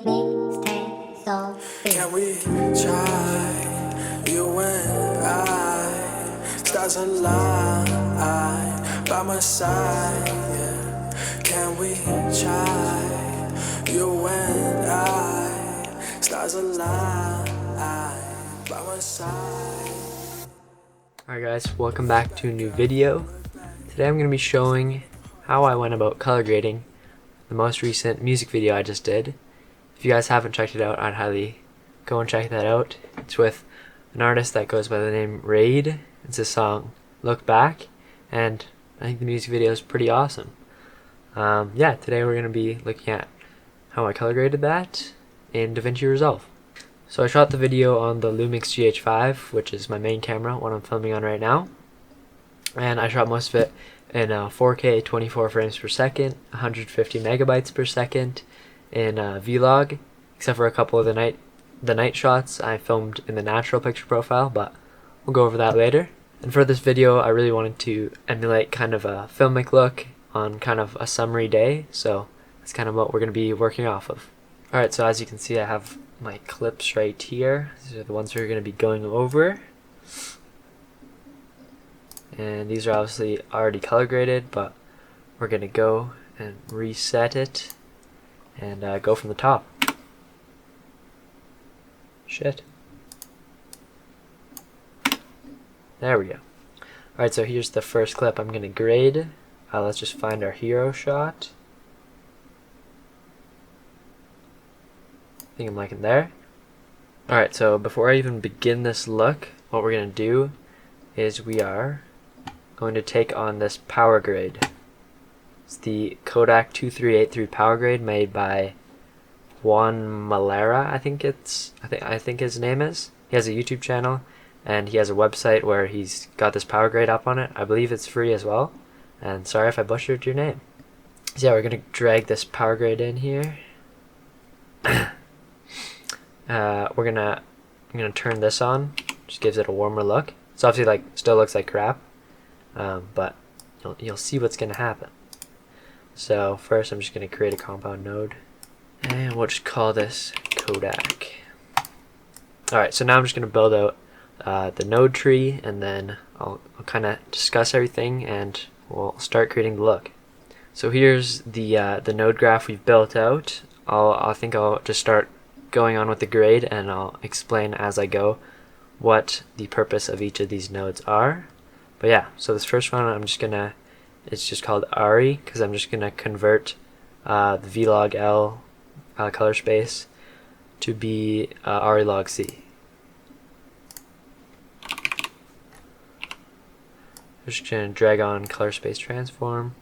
Can we try? You and I, stars align by my side. Yeah. Can we try? You and I, stars align by my side. Alright guys, welcome back to a new video. Today I'm going to be showing how I went about color grading the most recent music video I just did. If you guys haven't checked it out, I'd highly go and check that out. It's with an artist that goes by the name Raid. It's a song, Look Back, and I think the music video is pretty awesome. Yeah, today we're going to be looking at how I color graded that in Davinci Resolve. So I shot the video on the Lumix GH5, which is my main camera, what I'm filming on right now. And I shot most of it in 4K 24 frames per second, 150 megabytes per second in Vlog, except for a couple of the night shots I filmed in the natural picture profile, but we'll go over that later. And for this video, I really wanted to emulate kind of a filmic look on kind of a summery day, so that's kind of what we're going to be working off of. Alright, so as you can see, I have my clips right here. These are the ones we're going to be going over. And these are obviously already color graded, but we're going to go and reset it and go from the top. Shit. There we go. Alright, so here's the first clip I'm going to grade. Let's just find our hero shot. I think I'm liking there. Alright, so before I even begin this look, what we're going to do is we are going to take on this Powergrade. It's the Kodak 2383 Powergrade made by Juan Malera, I think his name is. He has a YouTube channel and he has a website where he's got this Powergrade up on it. I believe it's free as well. And sorry if I butchered your name. So yeah, we're gonna drag this Powergrade in here. I'm gonna turn this on. Just gives it a warmer look. It's obviously still looks like crap, but you'll see what's gonna happen. So first, I'm just gonna create a compound node, and we'll just call this Kodak. All right, so now I'm just gonna build out the node tree, and then I'll kind of discuss everything, and we'll start creating the look. So here's the node graph we've built out. I think I'll just start going on with the grade, and I'll explain as I go what the purpose of each of these nodes are. But yeah, so this first one it's just called ARI, because I'm just gonna convert the Vlog L color space to be ARI log C. Just gonna drag on color space transform.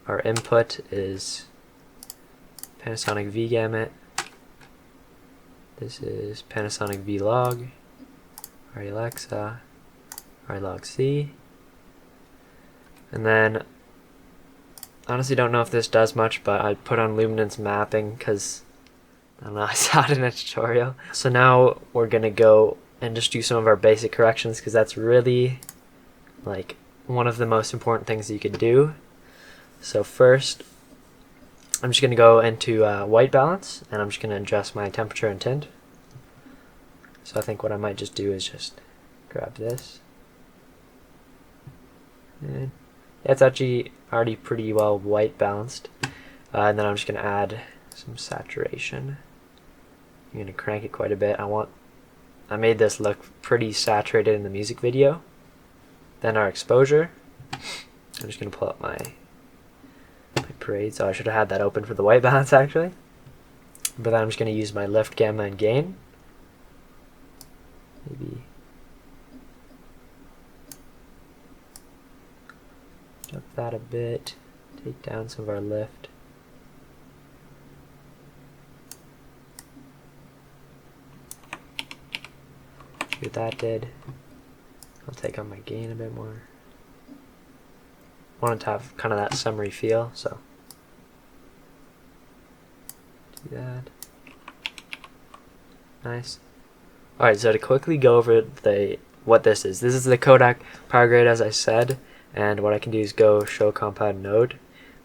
Our input is Panasonic V gamut. This is Panasonic Vlog, ARI Alexa, ARI log C. And then, honestly don't know if this does much, but I put on luminance mapping because, I don't know, I saw it in a tutorial. So now we're going to go and just do some of our basic corrections, because that's really one of the most important things that you can do. So first, I'm just going to go into white balance, and I'm just going to adjust my temperature and tint. So I think what I might just do is just grab this. And it's actually already pretty well white balanced. And then I'm just going to add some saturation. I'm going to crank it quite a bit. I made this look pretty saturated in the music video. Then our exposure. I'm just going to pull up my parade. So I should have had that open for the white balance actually. But then I'm just going to use my lift, gamma, and gain. Maybe jump that a bit, take down some of our lift. See what that did. I'll take on my gain a bit more. Wanted to have kind of that summery feel, so do that. Nice. Alright, so to quickly go over what this is the Kodak Powergrade, as I said, and what I can do is go show compound node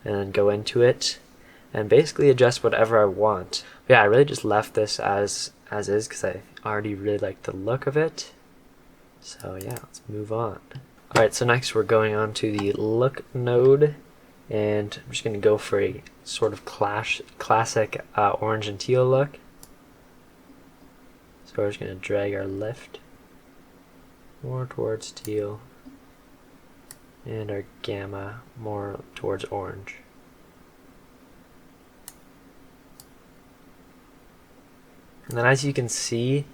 and then go into it and basically adjust whatever I want. But yeah, I really just left this as is because I already really like the look of it. So yeah, let's move on. Alright, so next we're going on to the look node, and I'm just going to go for a sort of classic orange and teal look. So we're just going to drag our lift more towards teal and our gamma more towards orange. And then as you can see,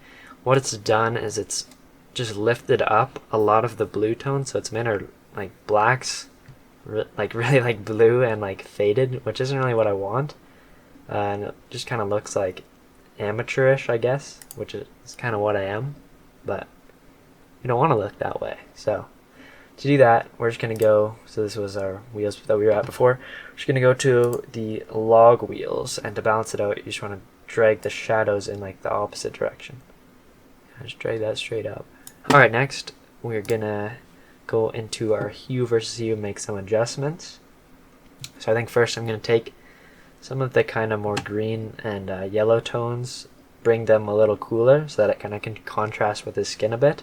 what it's done is it's just lifted up a lot of the blue tones, so it's made our like blacks like really like blue and like faded, which isn't really what I want. And it just kind of looks like amateurish, I guess, which is kind of what I am, but you don't want to look that way. So to do that, we're just going to go, so this was our wheels that we were at before, we're just going to go to the log wheels, and to balance it out, you just want to drag the shadows in like the opposite direction. Just drag that straight up. Alright, next we're going to go into our hue versus hue and make some adjustments. So I think first I'm going to take some of the kind of more green and yellow tones, bring them a little cooler so that it kind of can contrast with his skin a bit.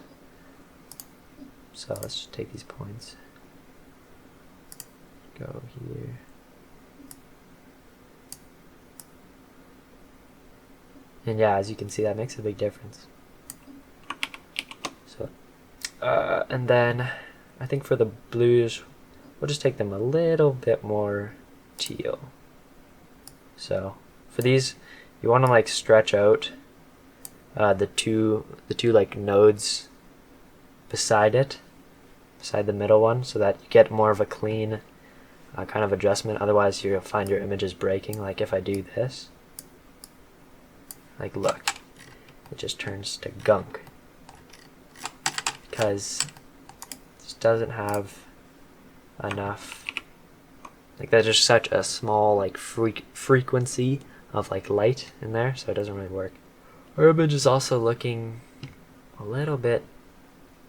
So let's just take these points, go here, and yeah, as you can see, that makes a big difference. So and then I think for the blues we'll just take them a little bit more teal. So for these, you want to like stretch out the two like nodes beside it, beside the middle one, so that you get more of a clean kind of adjustment. Otherwise you'll find your images breaking. Like if I do this, like look, it just turns to gunk because it doesn't have enough, like there's just such a small like frequency of like light in there, so it doesn't really work. Our image is also looking a little bit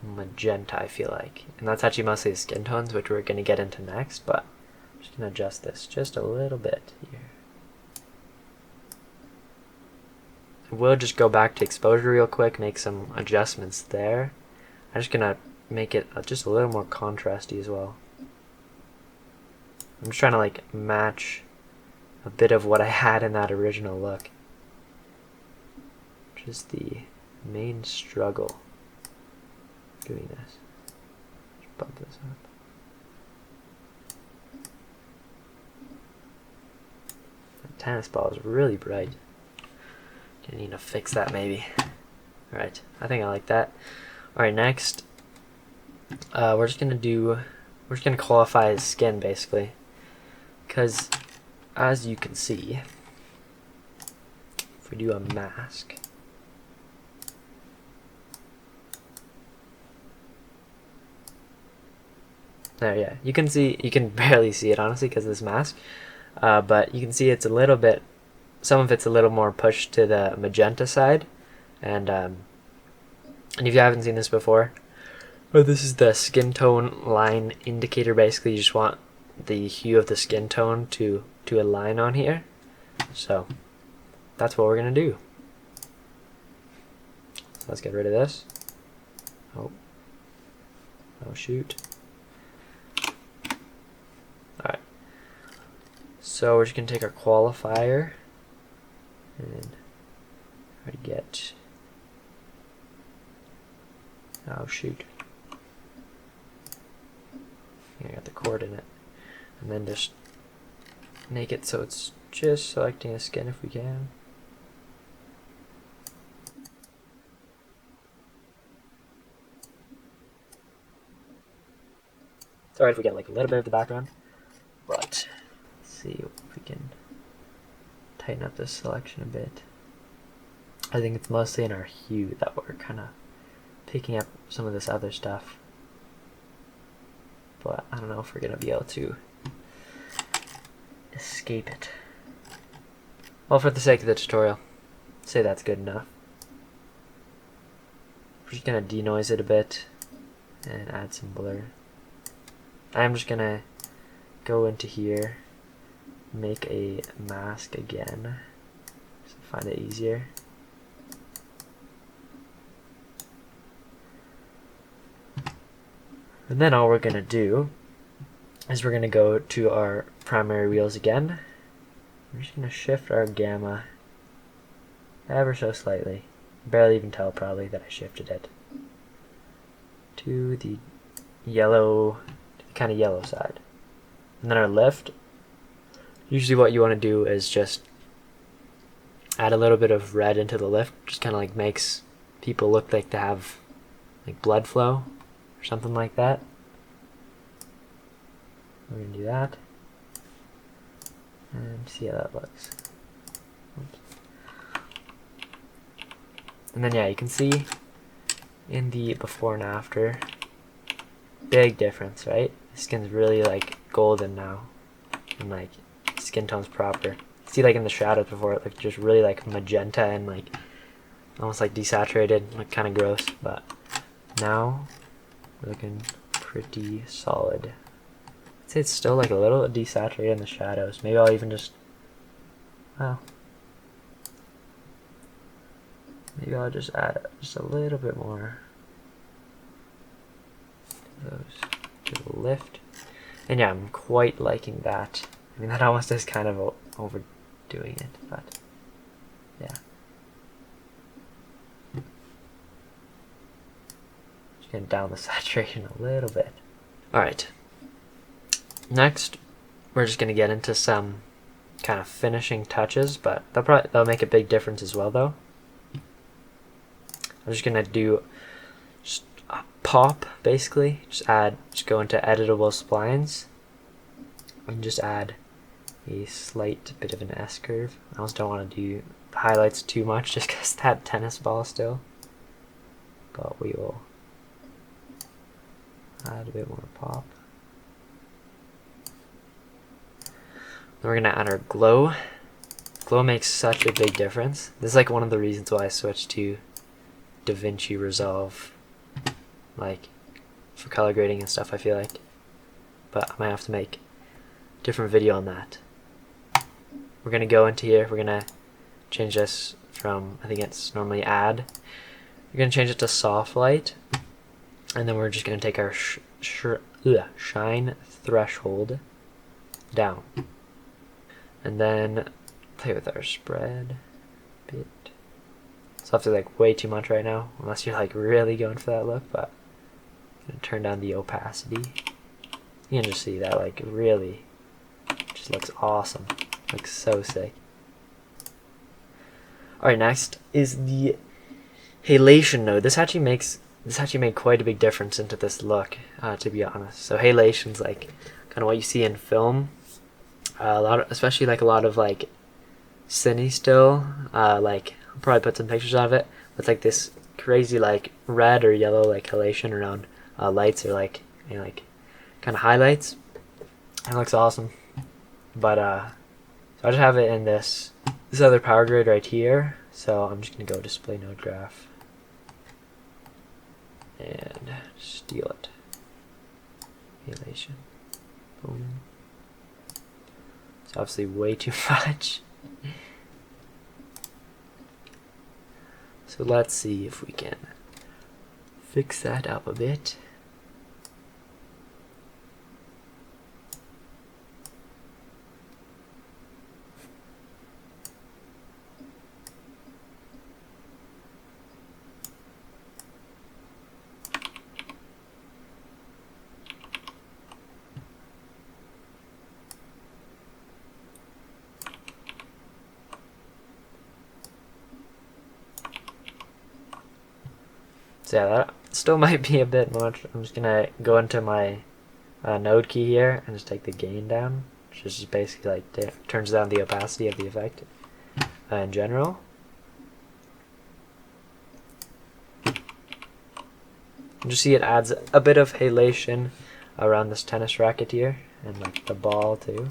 magenta, I feel like, and that's actually mostly the skin tones, which we're going to get into next, but I'm just going to adjust this just a little bit here. We'll just go back to exposure real quick, make some adjustments there. I'm just going to make it just a little more contrasty as well. I'm just trying to like match a bit of what I had in that original look, which is the main struggle doing this. Just bump this up. The tennis ball is really bright. Gonna need to fix that maybe. Alright, I think I like that. Alright, next we're just gonna qualify his skin basically, because as you can see, if we do a mask, there, yeah, you can see, you can barely see it honestly because of this mask, but you can see it's a little bit, some of it's a little more pushed to the magenta side, and if you haven't seen this before, but this is the skin tone line indicator. Basically, you just want the hue of the skin tone to align on here, so that's what we're gonna do. So let's get rid of this. Oh shoot. Alright, so we're just gonna take our qualifier and try to get, oh shoot, I got the cord in it, and then just make it so it's just selecting a skin if we can. It's alright if we get like a little bit of the background, but let's see if we can tighten up this selection a bit. I think it's mostly in our hue that we're kind of picking up some of this other stuff, but I don't know if we're gonna be able to escape it. Well, for the sake of the tutorial, say that's good enough. We're just gonna denoise it a bit and add some blur. I'm just gonna go into here make a mask again, just to find it easier. And then all we're going to do is we're going to go to our primary wheels again. We're just going to shift our gamma ever so slightly. Barely even tell probably that I shifted it to the yellow, to the kind of yellow side. And then our lift, usually what you want to do is just add a little bit of red into the lift, just kind of like makes people look like they have like blood flow or something like that. We're going to do that and see how that looks. Oops. And then yeah, you can see in the before and after, big difference, right? The skin's really like golden now, and like skin tone's proper. See, like in the shadows before, it looked just really like magenta and like almost like desaturated, like kind of gross. But now we're looking pretty solid. I'd say it's still like a little desaturated in the shadows. Maybe I'll even just, well, maybe I'll just add just a little bit more of those to the lift. And yeah, I'm quite liking that. I mean, that almost is kind of overdoing it, but yeah. Just getting down the saturation a little bit. Alright. Next, we're just going to get into some kind of finishing touches, but they'll make a big difference as well, though. I'm just going to do just a pop, basically. Just go into editable splines and just add a slight bit of an S-curve. I also don't want to do the highlights too much just because that tennis ball still. But we will add a bit more pop. Then we're going to add our glow. Glow makes such a big difference. This is like one of the reasons why I switched to Davinci Resolve, like for color grading and stuff, I feel like. But I might have to make a different video on that. We're going to go into here, we're going to change this from, I think it's normally add. We're going to change it to soft light. And then we're just going to take our shine threshold down. And then play with our spread a bit. So I have to like way too much right now, unless you're like really going for that look, but I'm going to turn down the opacity. You can just see that like really just looks awesome. Looks so sick. Alright, next is the halation node. This actually made quite a big difference into this look, to be honest. So halation's like kind of what you see in film. Especially like a lot of like cine still. Like I'll probably put some pictures of it with like this crazy like red or yellow like halation around lights or like, you know, like kind of highlights. It looks awesome. But so I just have it in this other power grade right here. So I'm just gonna go display node graph and steal it. Halation. Boom. It's obviously way too much. So let's see if we can fix that up a bit. So yeah, that still might be a bit much. I'm just gonna go into my node key here and just take the gain down, which is just basically like turns down the opacity of the effect in general. And just see it adds a bit of halation around this tennis racket here and like the ball too.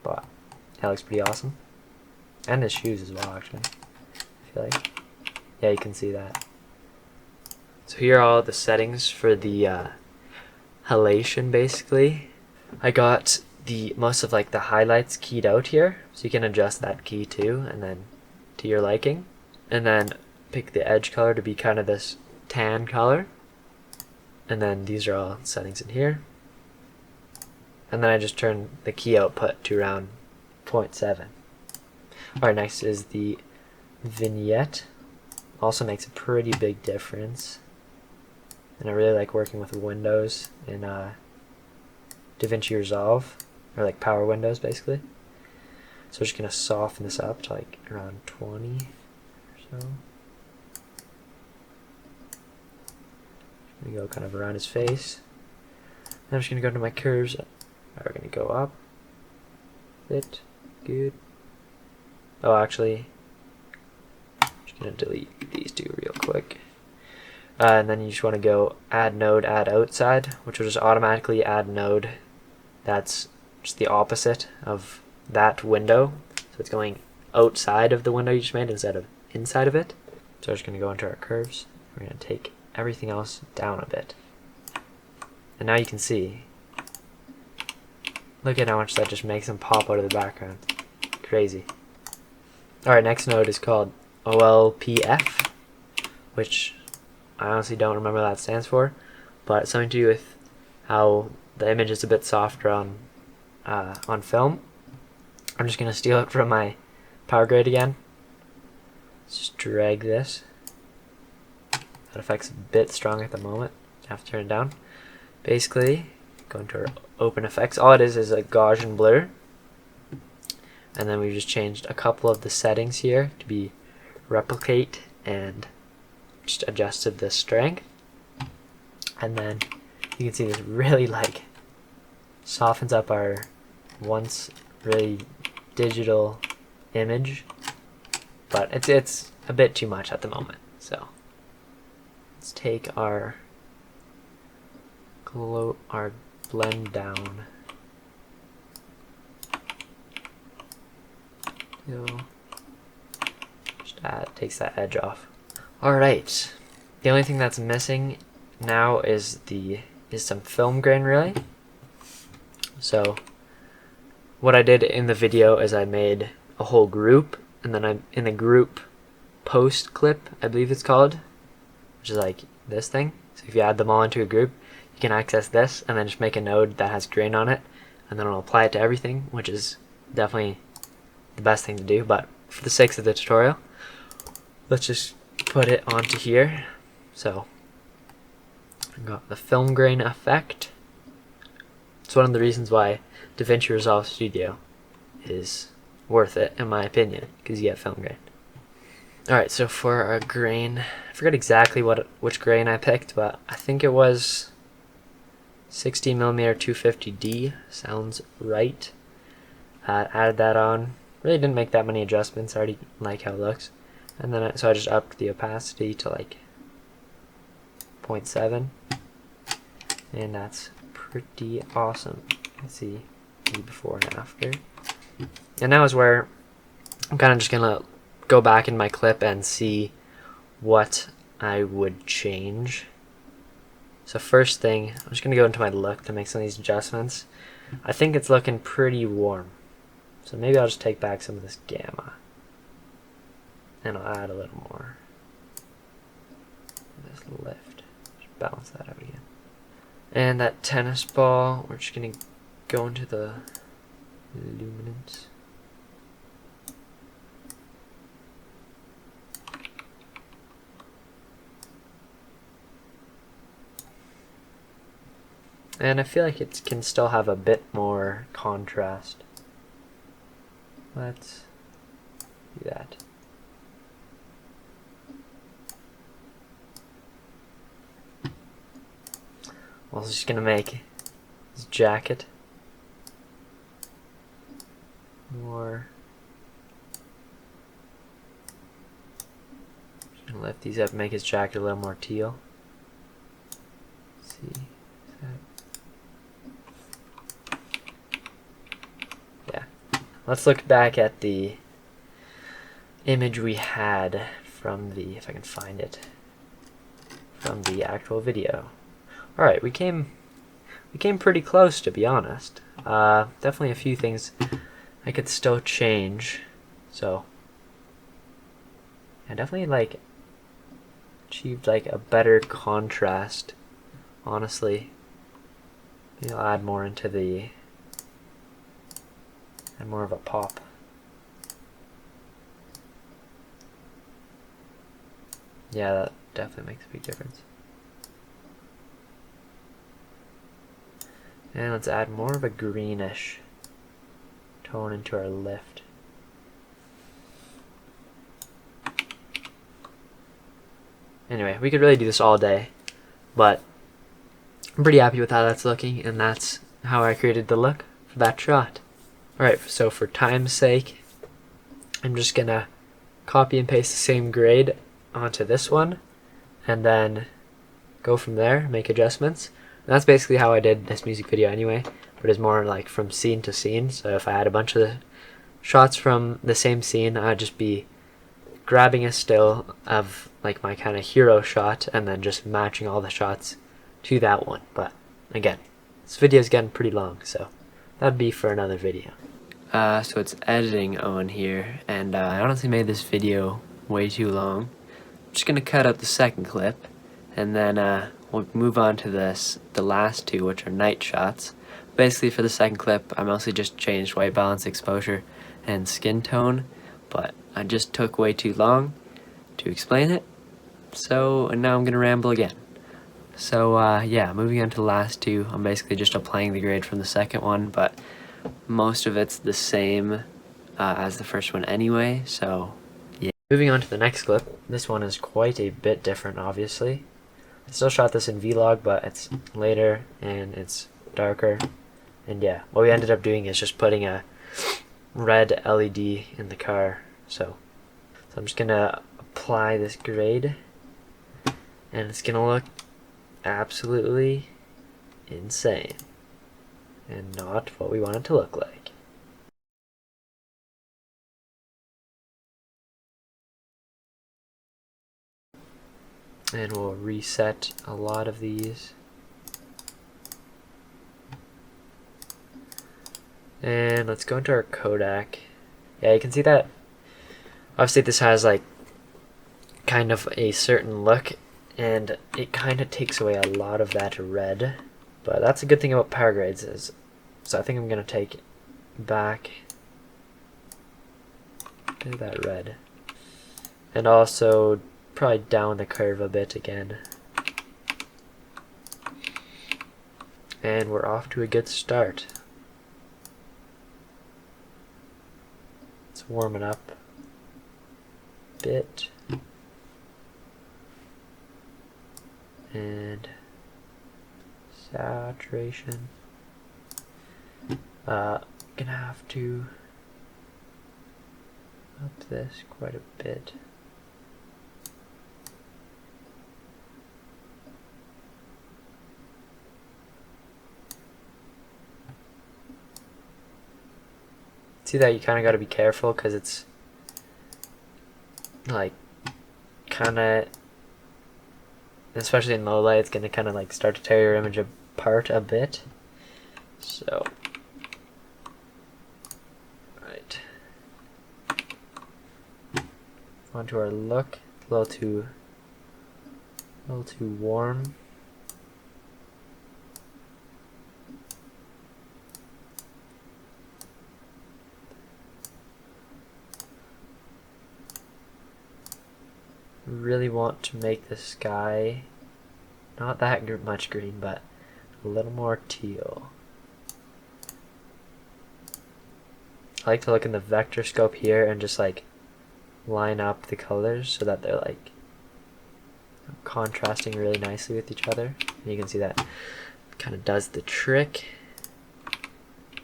But that looks pretty awesome. And his shoes as well, actually. I feel like, yeah, you can see that. So here are all the settings for the halation, basically. I got the most of like the highlights keyed out here, so you can adjust that key too, and then to your liking, and then pick the edge color to be kind of this tan color, and then these are all settings in here, and then I just turn the key output to around 0.7. Alright, next is the vignette. Also makes a pretty big difference, and I really like working with windows in Davinci Resolve, or like power windows basically. So we're just going to soften this up to like around 20 or so. We go kind of around his face. Then I'm just going to go to my curves. We're going to go up. Fit. Good. Oh, actually, I'm just going to delete these two real quick. And then you just want to go add node, add outside, which will just automatically add node that's just the opposite of that window. So it's going outside of the window you just made instead of inside of it. So we're just going to go into our curves. We're going to take everything else down a bit. And now you can see, look at how much that just makes them pop out of the background. Crazy. Alright, next node is called OLPF, which I honestly don't remember what that stands for, but it's something to do with how the image is a bit softer on film. I'm just going to steal it from my Powergrade again. Just drag this. That effect's a bit strong at the moment. I have to turn it down. Basically, go into our open effects. All it is a Gaussian blur. And then we've just changed a couple of the settings here to be replicate and just adjusted the strength. And then you can see this really like softens up our once really digital image, but it's a bit too much at the moment. So let's take our blend down. Just takes that edge off. Alright, the only thing that's missing now is some film grain really. So what I did in the video is I made a whole group, and then I'm in the group post clip, I believe it's called, which is like this thing. So if you add them all into a group, you can access this and then just make a node that has grain on it, and then I'll apply it to everything, which is definitely the best thing to do. But for the sake of the tutorial, let's just put it onto here. So I got the film grain effect. It's one of the reasons why Davinci Resolve Studio is worth it, in my opinion, because you get film grain. Alright, so for our grain, I forgot exactly which grain I picked, but I think it was 16mm 250D, sounds right. Added that on. Really didn't make that many adjustments, I already like how it looks. And then so I just upped the opacity to like 0.7, and that's pretty awesome. Let's see the before and after. And now is where I'm kind of just gonna go back in my clip and see what I would change. So first thing, I'm just gonna go into my look to make some of these adjustments. I think it's looking pretty warm, so maybe I'll just take back some of this gamma, and I'll add a little more. This lift, just balance that out again. And that tennis ball, we're just gonna go into the luminance. And I feel like it can still have a bit more contrast. Let's do that. I was just gonna make his jacket more. Just gonna lift these up and make his jacket a little more teal. Let's see. Yeah. Let's look back at the image we had from the, if I can find it, from the actual video. Alright, we came it came pretty close, to be honest. Definitely a few things I could still change. So I definitely like achieved like a better contrast, honestly. Maybe I'll add more into the, add more of a pop. Yeah, that definitely makes a big difference. And let's add more of a greenish tone into our lift. Anyway, we could really do this all day, but I'm pretty happy with how that's looking, and that's how I created the look for that shot. Alright, so for time's sake, I'm just gonna copy and paste the same grade onto this one, and then go from there, make adjustments. And that's basically how I did this music video anyway, but it's more like from scene to scene. So if I had a bunch of the shots from the same scene, I'd just be grabbing a still of like my kind of hero shot and then just matching all the shots to that one. But again, this video is getting pretty long, so that'd be for another video. So it's editing Owen here, and I honestly made this video way too long. I'm just gonna cut out the second clip, and then we'll move on to the last two, which are night shots. Basically for the second clip, I mostly just changed white balance, exposure, and skin tone, but I just took way too long to explain it, so and now I'm gonna ramble again. So yeah, moving on to the last two, I'm basically just applying the grade from the second one, but most of it's the same as the first one anyway, so yeah. Moving on to the next clip, this one is quite a bit different, obviously. I still shot this in vlog, but it's later and it's darker, and yeah, what we ended up doing is just putting a red LED in the car. So I'm just gonna apply this grade, and it's gonna look absolutely insane and not what we want it to look like. And we'll reset a lot of these. And let's go into our Kodak. Yeah, you can see that obviously this has like kind of a certain look, and it kind of takes away a lot of that red. But that's a good thing about Powergrades is, so I think I'm gonna take back to that red, and also probably down the curve a bit again. And we're off to a good start. Let's warm it up a bit. And saturation. Gonna have to up this quite a bit. See that you kind of got to be careful because it's like kind of, especially in low light, it's going to kind of like start to tear your image apart a bit. So, right. Onto our look, a little too warm. Really want to make the sky not that much green, but a little more teal. I like to look in the vector scope here and just like line up the colors so that they're like contrasting really nicely with each other. And you can see that kind of does the trick.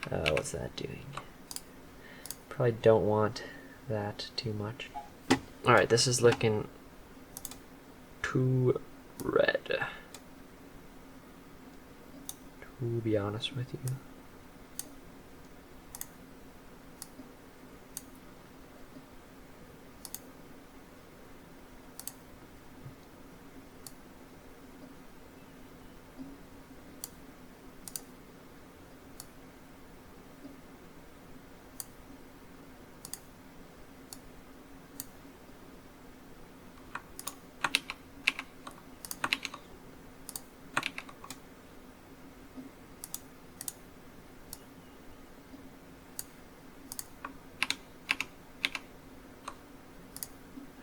What's that doing? Probably don't want that too much. Alright, this is looking too red, to be honest with you.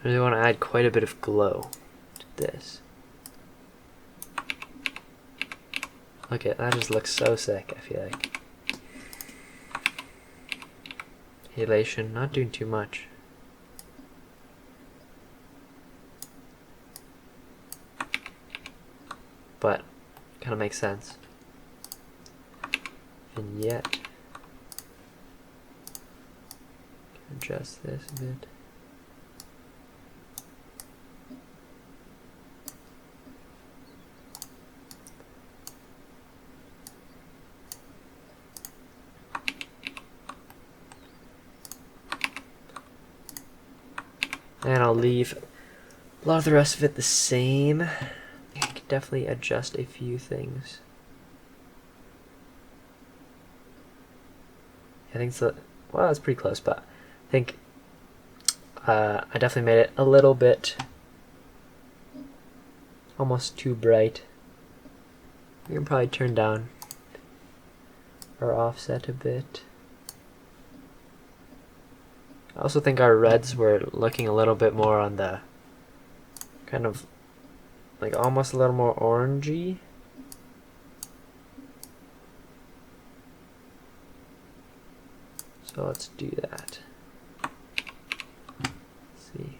I really want to add quite a bit of glow to this. Look at that, just looks so sick, I feel like. Halation, not doing too much. But kind of makes sense. Vignette. Adjust this a bit. And I'll leave a lot of the rest of it the same. I can definitely adjust a few things. I think so. Well, it's pretty close, but I think I definitely made it a little bit almost too bright. We can probably turn down our offset a bit. I also think our reds were looking a little bit more on the kind of like almost a little more orangey. So let's do that. Let's see.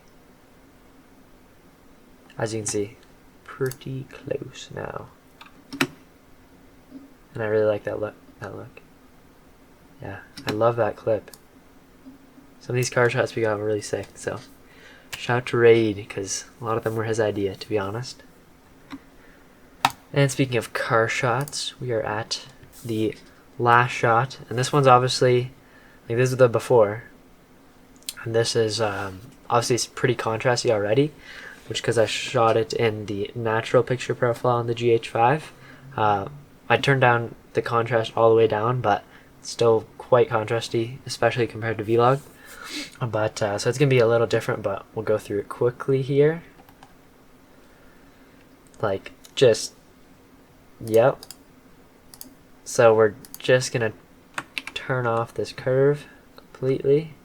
As you can see, pretty close now. And I really like that look. Yeah, I love that clip. Some of these car shots we got were really sick, so shout out to Raid, because a lot of them were his idea, to be honest. And speaking of car shots, we are at the last shot, and this one's obviously, like this is the before, and this is obviously it's pretty contrasty already, which because I shot it in the natural picture profile on the GH5. I turned down the contrast all the way down, but it's still quite contrasty, especially compared to Vlog. But so it's gonna be a little different, but we'll go through it quickly here. Like just, yep. So we're just gonna turn off this curve completely.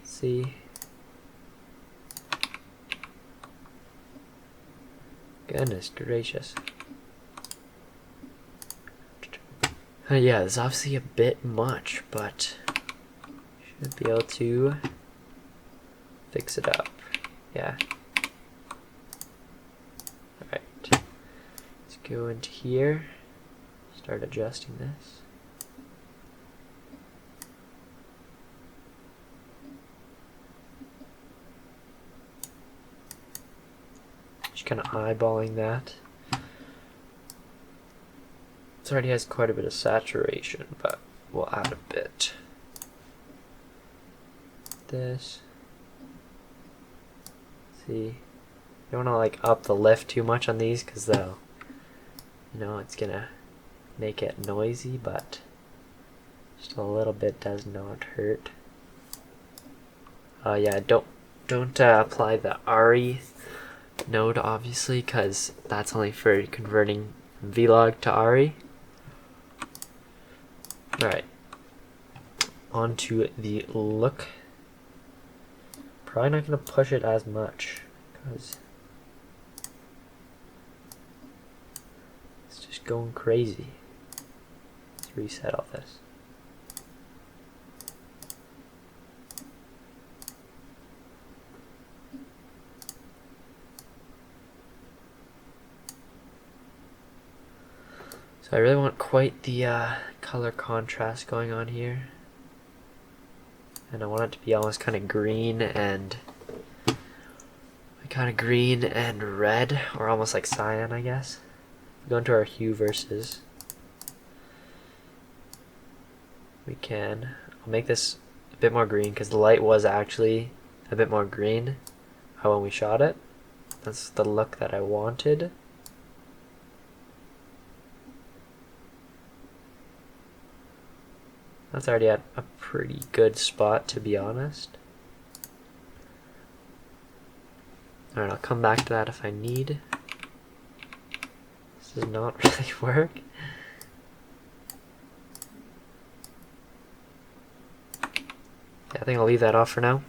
See. Goodness gracious. Yeah, it's obviously a bit much, but should be able to fix it up. Yeah. Alright. Let's go into here. Start adjusting this. Just kind of eyeballing that. It already has quite a bit of saturation, but we'll add a bit. This. See, you don't want to like up the lift too much on these, because they'll, you know, it's gonna make it noisy, but just a little bit does not hurt. Yeah, don't apply the RE node obviously, because that's only for converting from Vlog to RE. Alright, on to the look. Probably not going to push it as much, because it's just going crazy. Let's reset all this. So I really want quite the color contrast going on here, and I want it to be almost kind of green and red, or almost like cyan, I guess. Go into our hue versus. We can. I'll make this a bit more green because the light was actually a bit more green when we shot it. That's the look that I wanted. That's already at a pretty good spot, to be honest. Alright, I'll come back to that if I need. This does not really work. I think I'll leave that off for now.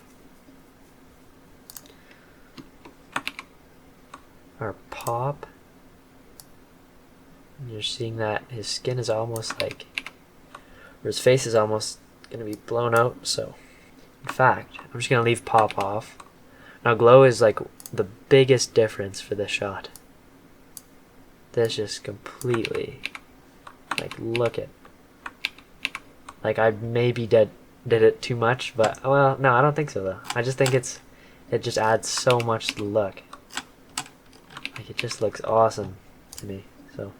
Our Pop. And you're seeing that his skin is almost like, or his face is almost going to be blown out. So, in fact, I'm just going to leave Pop off. Now, Glow is like the biggest difference for this shot. This just completely, like, look at, like, I maybe did it too much, but, well, no, I don't think so though. I just think it just adds so much to the look. Like, it just looks awesome to me. So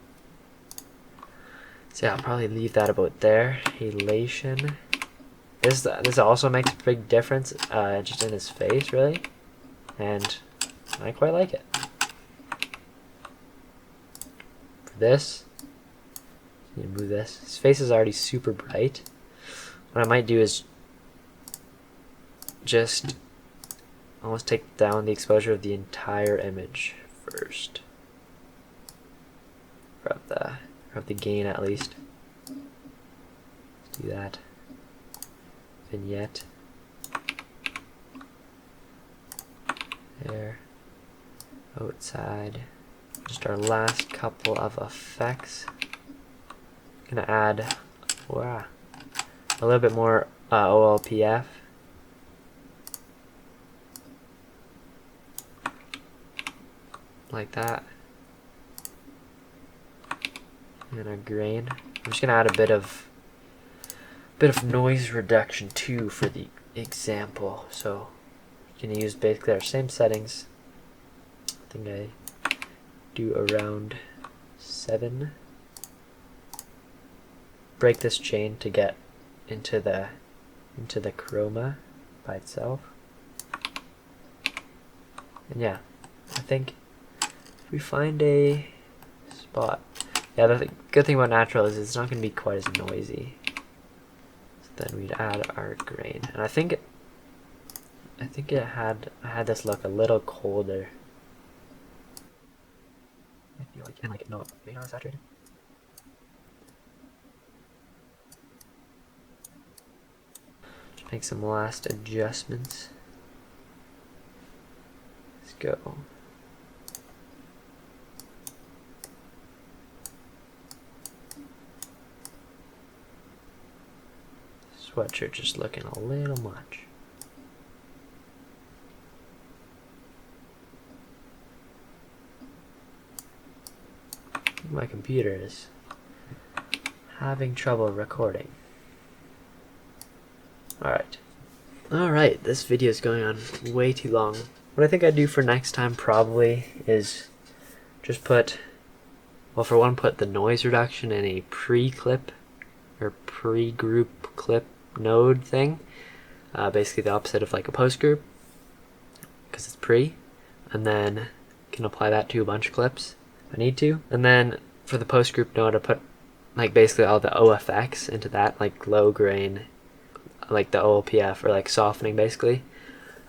yeah, I'll probably leave that about there. Elation. This also makes a big difference, just in his face, really, and I quite like it. For this, you move this. His face is already super bright. What I might do is just almost take down the exposure of the entire image first, or of the gain at least. Let's do that. Vignette. There. Outside. Just our last couple of effects. Gonna add a little bit more OLPF. Like that. And our grain. I'm just gonna add a bit of noise reduction too for the example. So you can use basically our same settings. I think I do around 7. Break this chain to get into the chroma by itself. And yeah, I think if we find a spot, yeah, the good thing about natural is it's not going to be quite as noisy. So then we'd add our grain, and I think I had this look a little colder. I feel like, and like not maybe not saturated. Just make some last adjustments. Let's go. Sweatshirt just looking a little much. My computer is having trouble recording. Alright, this video is going on way too long. What I think I'd do for next time probably is just put the noise reduction in a pre-clip or pre-group clip node thing. Basically the opposite of like a post group, because it's pre, and then can apply that to a bunch of clips if I need to. And then for the post group node, I put like basically all the OFX into that, like low grain, like the OLPF, or like softening basically,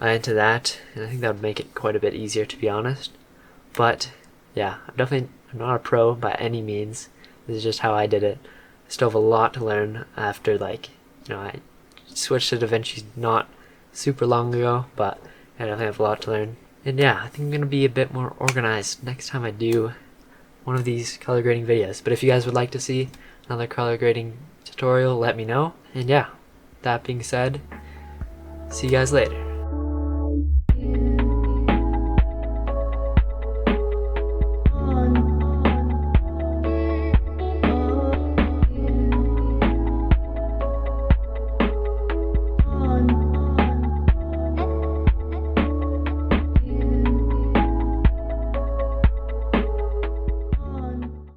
into that. And I think that would make it quite a bit easier, to be honest. But yeah, I'm not a pro by any means. This is just how I did it. I still have a lot to learn after, like, you know, I switched to Davinci not super long ago, but I definitely have a lot to learn. And yeah, I think I'm going to be a bit more organized next time I do one of these color grading videos. But if you guys would like to see another color grading tutorial, let me know. And yeah, that being said, see you guys later.